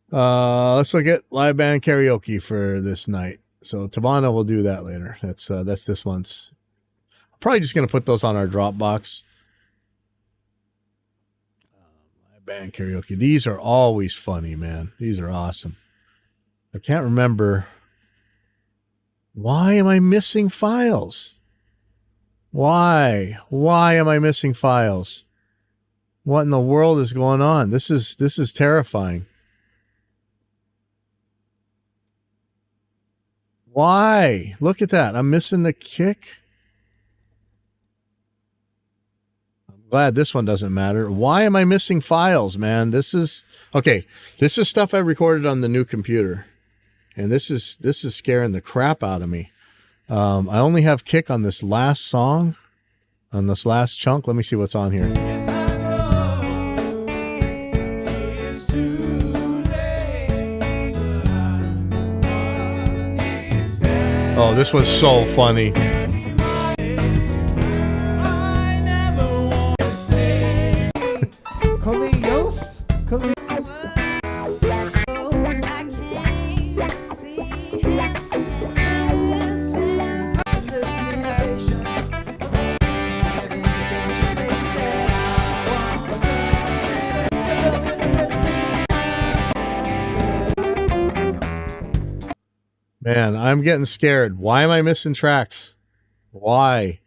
Let's look at live band karaoke for this night. So Tavana will do that later. That's this month's. I'm probably just gonna put those on our Dropbox. Live band karaoke. These are always funny, man. These are awesome. I can't remember. Why am I missing files? Why am I missing files? What in the world is going on? This is terrifying. Why? Look at that. I'm missing the kick. I'm glad this one doesn't matter. Why am I missing files, man? This is okay. This is stuff I recorded on the new computer. And this is scaring the crap out of me. I only have kick on this last song, on this last chunk. Let me see what's on here. Oh, this was so funny. Man, I'm getting scared. Why am I missing tracks? Why?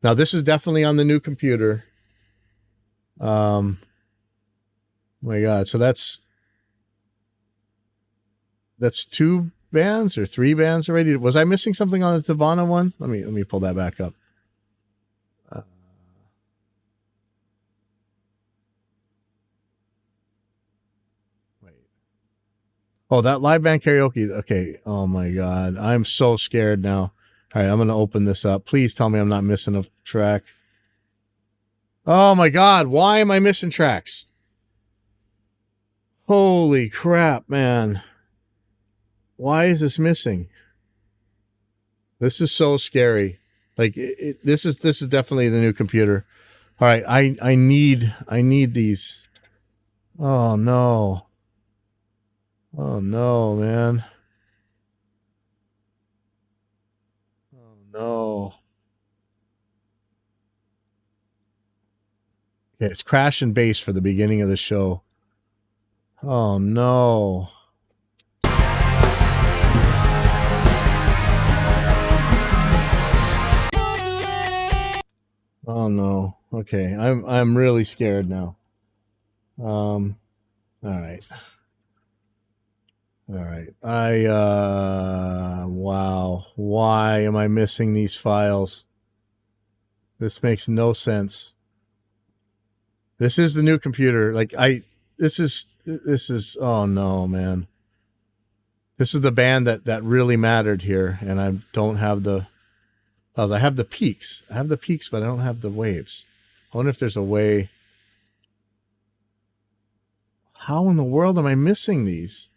Now, this is definitely on the new computer. My God. So that's 2 bands or 3 bands already. Was I missing something on the Tivana one? Let me pull that back up. Oh, that live band karaoke. Okay. Oh my God. I'm so scared now. All right. I'm going to open this up. Please tell me I'm not missing a track. Oh my God. Why am I missing tracks? Holy crap, man. Why is this missing? This is so scary. Like this is definitely the new computer. All right. I need these. Oh no. Oh no, man. Oh no. Okay, it's crash and bass for the beginning of the show. Oh no. Oh no. Okay, I'm really scared now. All right. All right. Wow. Why am I missing these files? This makes no sense. This is the new computer. Like this is, oh no, man. This is the band that really mattered here. And I don't have the files. I have the peaks. I have the peaks, but I don't have the waves. I wonder if there's a way. How in the world am I missing these?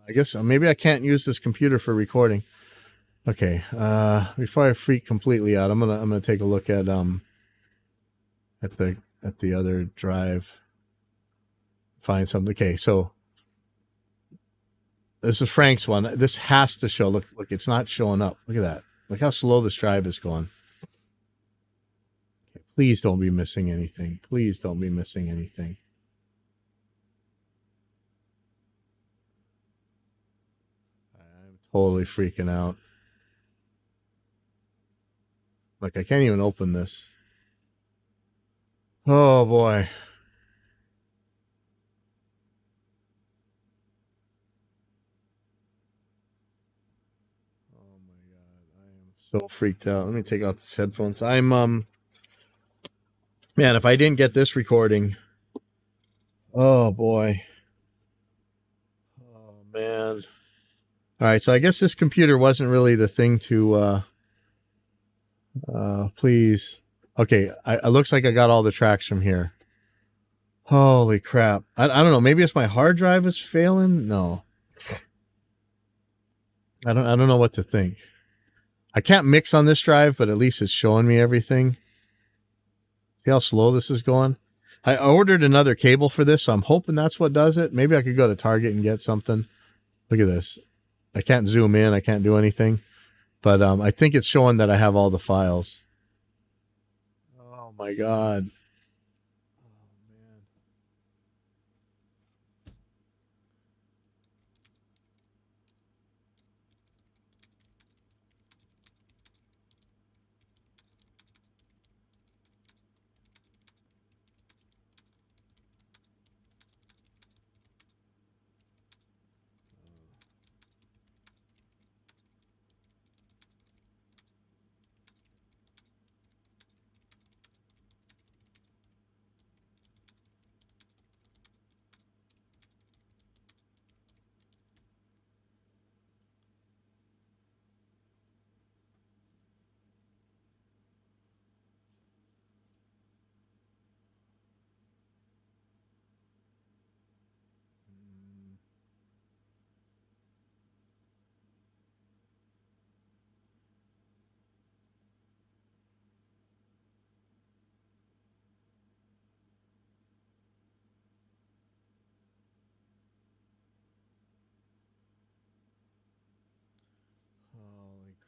I guess maybe I can't use this computer for recording. Okay. Before I freak completely out, I'm gonna take a look at the other drive. Find something. Okay, so this is Frank's one. This has to show. Look, it's not showing up. Look at that. Look how slow this drive is going. Okay, please don't be missing anything. Please don't be missing anything. I'm totally freaking out. Like, I can't even open this. Oh boy. Oh my God. I am so freaked out. Let me take off these headphones. I'm man, if I didn't get this recording. Oh boy. Oh man. All right, so I guess this computer wasn't really the thing to please. Okay, it looks like I got all the tracks from here. Holy crap. I don't know, maybe it's my hard drive is failing? No. I don't know what to think. I can't mix on this drive, but at least it's showing me everything. See how slow this is going? I ordered another cable for this, so I'm hoping that's what does it. Maybe I could go to Target and get something. Look at this. I can't zoom in. I can't do anything. But I think it's showing that I have all the files. Oh my God. Oh man.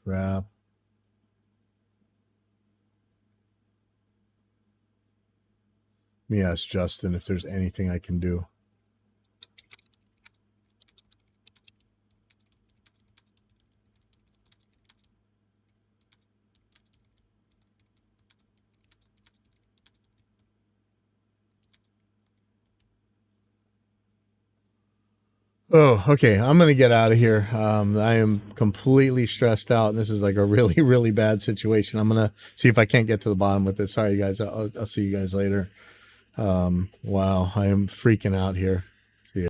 crap. Let me ask Justin if there's anything I can do. Oh, okay. I'm going to get out of here. I am completely stressed out, and this is like a really, really bad situation. I'm going to see if I can't get to the bottom with it. Sorry, guys. I'll see you guys later. Wow. I am freaking out here.